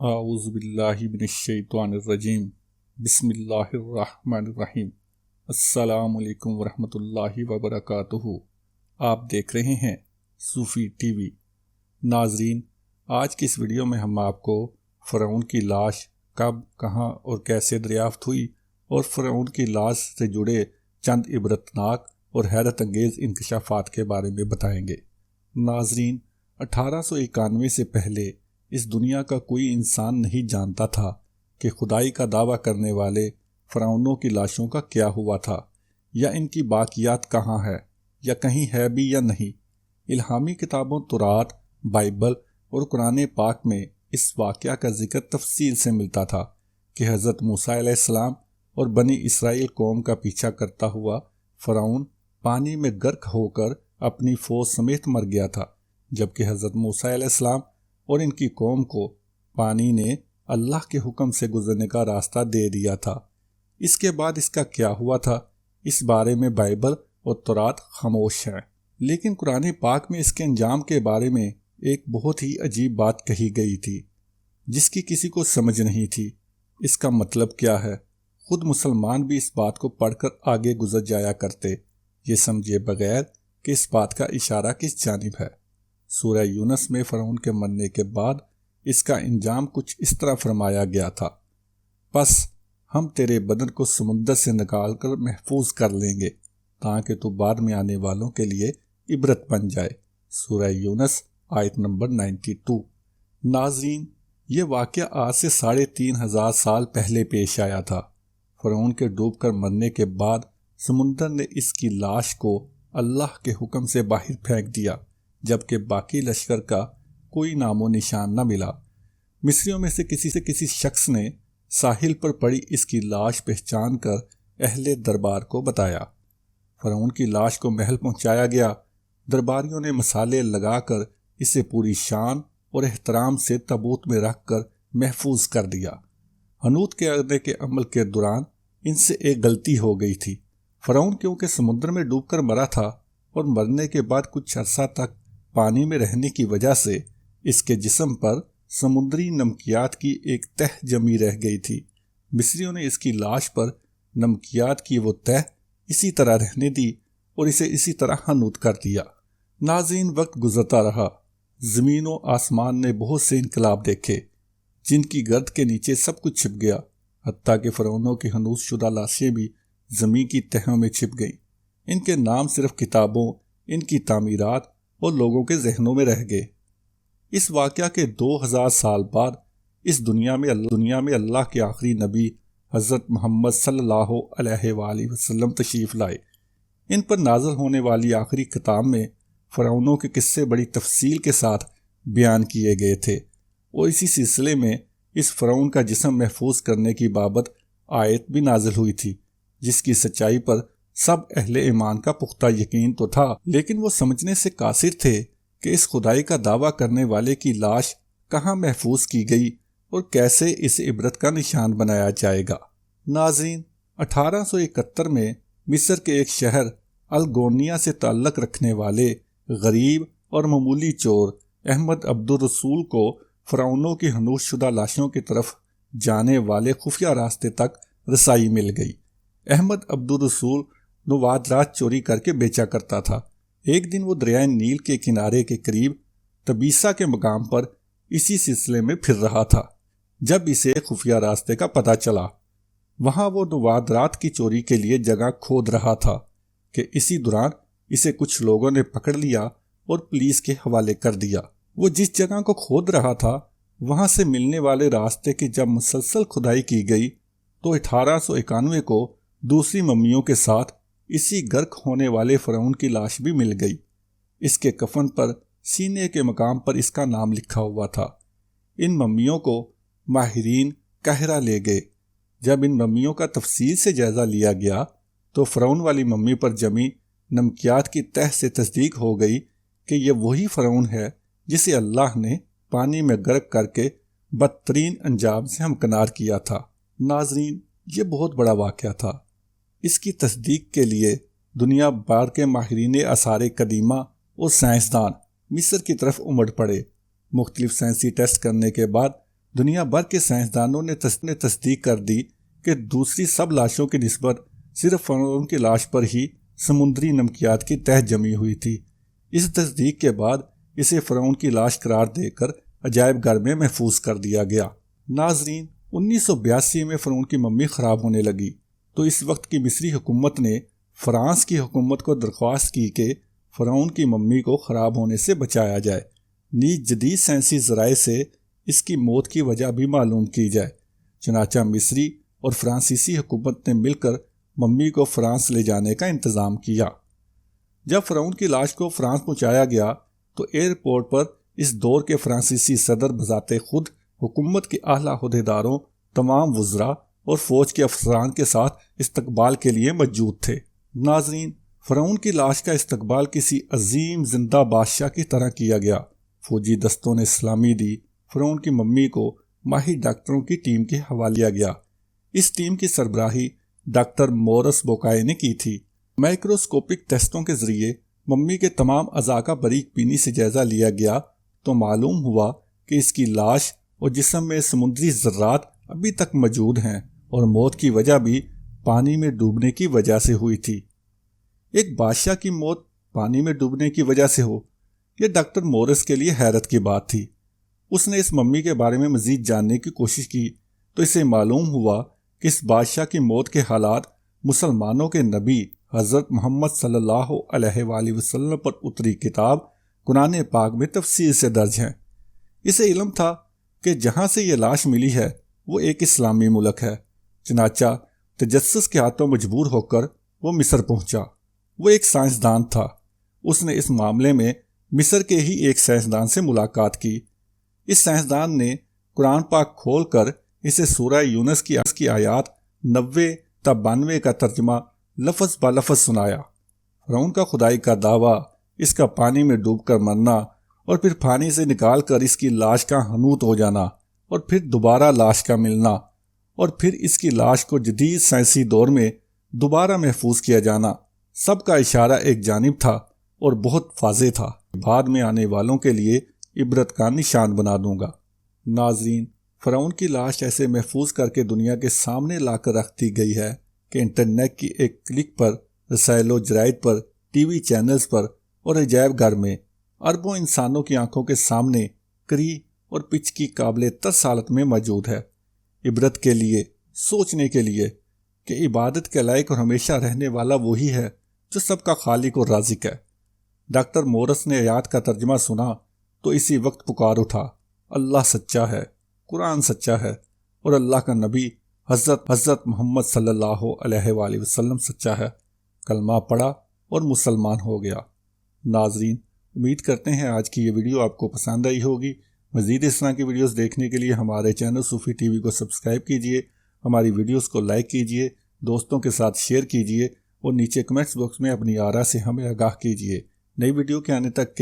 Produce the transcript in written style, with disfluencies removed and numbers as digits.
اعوذ باللہ من الشیطان الرجیم بسم اللہ الرحمن الرحیم السلام علیکم ورحمۃ اللہ وبرکاتہ۔ آپ دیکھ رہے ہیں صوفی ٹی وی۔ ناظرین، آج کی اس ویڈیو میں ہم آپ کو فرعون کی لاش کب، کہاں اور کیسے دریافت ہوئی اور فرعون کی لاش سے جڑے چند عبرتناک اور حیرت انگیز انکشافات کے بارے میں بتائیں گے۔ ناظرین، 1891 سے پہلے اس دنیا کا کوئی انسان نہیں جانتا تھا کہ خدائی کا دعویٰ کرنے والے فرعونوں کی لاشوں کا کیا ہوا تھا، یا ان کی باقیات کہاں ہے، یا کہیں ہے بھی یا نہیں۔ الہامی کتابوں تورات، بائبل اور قرآن پاک میں اس واقعہ کا ذکر تفصیل سے ملتا تھا کہ حضرت موسیٰ علیہ السلام اور بنی اسرائیل قوم کا پیچھا کرتا ہوا فرعون پانی میں غرق ہو کر اپنی فوج سمیت مر گیا تھا، جبکہ حضرت موسیٰ علیہ السلام اور ان کی قوم کو پانی نے اللہ کے حکم سے گزرنے کا راستہ دے دیا تھا۔ اس کے بعد اس کا کیا ہوا تھا، اس بارے میں بائبل اور تورات خاموش ہیں، لیکن قرآن پاک میں اس کے انجام کے بارے میں ایک بہت ہی عجیب بات کہی گئی تھی جس کی کسی کو سمجھ نہیں تھی۔ اس کا مطلب کیا ہے؟ خود مسلمان بھی اس بات کو پڑھ کر آگے گزر جایا کرتے، یہ سمجھے بغیر کہ اس بات کا اشارہ کس جانب ہے۔ سورہ یونس میں فرعون کے مرنے کے بعد اس کا انجام کچھ اس طرح فرمایا گیا تھا: پس ہم تیرے بدن کو سمندر سے نکال کر محفوظ کر لیں گے تاکہ تو بعد میں آنے والوں کے لیے عبرت بن جائے۔ سورہ یونس آیت نمبر 92۔ ناظرین، یہ واقعہ آج سے 3500 سال پہلے پیش آیا تھا۔ فرعون کے ڈوب کر مرنے کے بعد سمندر نے اس کی لاش کو اللہ کے حکم سے باہر پھینک دیا، جبکہ باقی لشکر کا کوئی نام و نشان نہ ملا۔ مصریوں میں سے کسی شخص نے ساحل پر پڑی اس کی لاش پہچان کر اہل دربار کو بتایا۔ فرعون کی لاش کو محل پہنچایا گیا۔ درباریوں نے مسالے لگا کر اسے پوری شان اور احترام سے تابوت میں رکھ کر محفوظ کر دیا۔ حنوط کرنے کے عمل کے دوران ان سے ایک غلطی ہو گئی تھی۔ فرعون کیونکہ سمندر میں ڈوب کر مرا تھا اور مرنے کے بعد کچھ عرصہ تک پانی میں رہنے کی وجہ سے اس کے جسم پر سمندری نمکیات کی ایک تہ جمی رہ گئی تھی۔ مصریوں نے اس کی لاش پر نمکیات کی وہ تہ اسی طرح رہنے دی اور اسے اسی طرح حنوط کر دیا۔ ناظرین، وقت گزرتا رہا۔ زمین و آسمان نے بہت سے انقلاب دیکھے جن کی گرد کے نیچے سب کچھ چھپ گیا، حتیٰ کہ فرعونوں کی حنوط شدہ لاشیں بھی زمین کی تہوں میں چھپ گئیں۔ ان کے نام صرف کتابوں، ان کی تعمیرات اور لوگوں کے ذہنوں میں رہ گئے۔ اس واقعہ کے 2000 سال بعد اس دنیا میں اللہ کے آخری نبی حضرت محمد صلی اللہ علیہ وآلہ وسلم تشریف لائے۔ ان پر نازل ہونے والی آخری کتاب میں فرعونوں کے قصے بڑی تفصیل کے ساتھ بیان کیے گئے تھے، اور اسی سلسلے میں اس فرعون کا جسم محفوظ کرنے کی بابت آیت بھی نازل ہوئی تھی، جس کی سچائی پر سب اہل ایمان کا پختہ یقین تو تھا، لیکن وہ سمجھنے سے قاصر تھے کہ اس خدائی کا دعویٰ کرنے والے کی لاش کہاں محفوظ کی گئی اور کیسے اسے عبرت کا نشان بنایا جائے گا۔ ناظرین، 1871 میں مصر کے ایک شہر الگونیا سے تعلق رکھنے والے غریب اور معمولی چور احمد عبدالرسول کو فرعونوں کی حنوط شدہ لاشوں کی طرف جانے والے خفیہ راستے تک رسائی مل گئی۔ احمد عبدالرسول نوادرات چوری کر کے بیچا کرتا تھا۔ ایک دن وہ دریائے نیل کے کنارے کے قریب تبیسا کے مقام پر اسی سلسلے میں پھر رہا تھا جب اسے خفیہ راستے کا پتہ چلا۔ وہاں وہ نوادرات کی چوری کے لیے جگہ کھود رہا تھا کہ اسی دوران اسے کچھ لوگوں نے پکڑ لیا اور پولیس کے حوالے کر دیا۔ وہ جس جگہ کو کھود رہا تھا وہاں سے ملنے والے راستے کی جب مسلسل کھدائی کی گئی تو 1891 کو دوسری ممیوں کے ساتھ اسی غرق ہونے والے فرعون کی لاش بھی مل گئی۔ اس کے کفن پر سینے کے مقام پر اس کا نام لکھا ہوا تھا۔ ان ممیوں کو ماہرین قاہرہ لے گئے۔ جب ان ممیوں کا تفصیل سے جائزہ لیا گیا تو فرعون والی ممی پر جمی نمکیات کی تہ سے تصدیق ہو گئی کہ یہ وہی فرعون ہے جسے اللہ نے پانی میں غرق کر کے بدترین انجام سے ہمکنار کیا تھا۔ ناظرین، یہ بہت بڑا واقعہ تھا۔ اس کی تصدیق کے لیے دنیا بھر کے ماہرین آثار قدیمہ اور سائنسدان مصر کی طرف امڑ پڑے۔ مختلف سائنسی ٹیسٹ کرنے کے بعد دنیا بھر کے سائنسدانوں نے تصدیق کر دی کہ دوسری سب لاشوں کی نسبت صرف فرعون کی لاش پر ہی سمندری نمکیات کی تہ جمی ہوئی تھی۔ اس تصدیق کے بعد اسے فرعون کی لاش قرار دے کر عجائب گھر میں محفوظ کر دیا گیا۔ ناظرین، 1982 میں فرعون کی ممی خراب ہونے لگی تو اس وقت کی مصری حکومت نے فرانس کی حکومت کو درخواست کی کہ فرعون کی ممی کو خراب ہونے سے بچایا جائے، نیز جدید سائنسی ذرائع سے اس کی موت کی وجہ بھی معلوم کی جائے۔ چنانچہ مصری اور فرانسیسی حکومت نے مل کر ممی کو فرانس لے جانے کا انتظام کیا۔ جب فرعون کی لاش کو فرانس پہنچایا گیا تو ایئرپورٹ پر اس دور کے فرانسیسی صدر بذات خود حکومت کے اعلیٰ عہدیداروں، تمام وزراء اور فوج کے افسران کے ساتھ استقبال کے لیے موجود تھے۔ ناظرین، فرعون کی لاش کا استقبال کسی عظیم زندہ بادشاہ کی طرح کیا گیا۔ فوجی دستوں نے سلامی دی۔ فرعون کی ممی کو ماہر ڈاکٹروں کی ٹیم کے حوالے کیا گیا۔ اس ٹیم کی سربراہی ڈاکٹر مورس بوکائے نے کی تھی۔ مائکروسکوپک ٹیسٹوں کے ذریعے ممی کے تمام اعضاء کا باریک بینی سے جائزہ لیا گیا تو معلوم ہوا کہ اس کی لاش اور جسم میں سمندری ذرات ابھی تک موجود ہیں اور موت کی وجہ بھی پانی میں ڈوبنے کی وجہ سے ہوئی تھی۔ ایک بادشاہ کی موت پانی میں ڈوبنے کی وجہ سے ہو، یہ ڈاکٹر مورس کے لیے حیرت کی بات تھی۔ اس نے اس ممی کے بارے میں مزید جاننے کی کوشش کی تو اسے معلوم ہوا کہ اس بادشاہ کی موت کے حالات مسلمانوں کے نبی حضرت محمد صلی اللہ علیہ وآلہ وسلم پر اتری کتاب قرآن پاک میں تفصیل سے درج ہیں۔ اسے علم تھا کہ جہاں سے یہ لاش ملی ہے وہ ایک اسلامی ملک ہے، چنانچہ تجسس کے ہاتھوں مجبور ہو کر وہ مصر پہنچا۔ وہ ایک سائنسدان تھا۔ اس نے اس معاملے میں مصر کے ہی ایک سائنسدان سے ملاقات کی۔ اس سائنسدان نے قرآن پاک کھول کر اسے سورہ یونس کی آیات 90 تا 92 کا ترجمہ لفظ با لفظ سنایا۔ فرعون کا خدائی کا دعویٰ، اس کا پانی میں ڈوب کر مرنا اور پھر پانی سے نکال کر اس کی لاش کا حنوط ہو جانا اور پھر دوبارہ لاش کا ملنا اور پھر اس کی لاش کو جدید سائنسی دور میں دوبارہ محفوظ کیا جانا، سب کا اشارہ ایک جانب تھا اور بہت واضح تھا۔ بعد میں آنے والوں کے لیے عبرت کا نشان بنا دوں گا۔ ناظرین، فرعون کی لاش ایسے محفوظ کر کے دنیا کے سامنے لا کر رکھ دی گئی ہے کہ انٹرنیٹ کی ایک کلک پر رسائل و جرائد پر، ٹی وی چینلز پر اور عجائب گھر میں اربوں انسانوں کی آنکھوں کے سامنے کری اور پچ کی قابل ترس حالت میں موجود ہے۔ عبرت کے لیے، سوچنے کے لیے کہ عبادت کے لائق اور ہمیشہ رہنے والا وہی ہے جو سب کا خالق اور رازق ہے۔ ڈاکٹر مورس نے آیات کا ترجمہ سنا تو اسی وقت پکار اٹھا، اللہ سچا ہے، قرآن سچا ہے اور اللہ کا نبی حضرت محمد صلی اللہ علیہ وآلہ وسلم سچا ہے۔ کلمہ پڑھا اور مسلمان ہو گیا۔ ناظرین، امید کرتے ہیں آج کی یہ ویڈیو آپ کو پسند آئی ہوگی۔ مزید اس طرح کی ویڈیوز دیکھنے کے لیے ہمارے چینل صوفی ٹی وی کو سبسکرائب کیجئے، ہماری ویڈیوز کو لائک کیجئے، دوستوں کے ساتھ شیئر کیجئے اور نیچے کمنٹس باکس میں اپنی آراء سے ہمیں آگاہ کیجئے۔ نئی ویڈیو کے آنے تک کے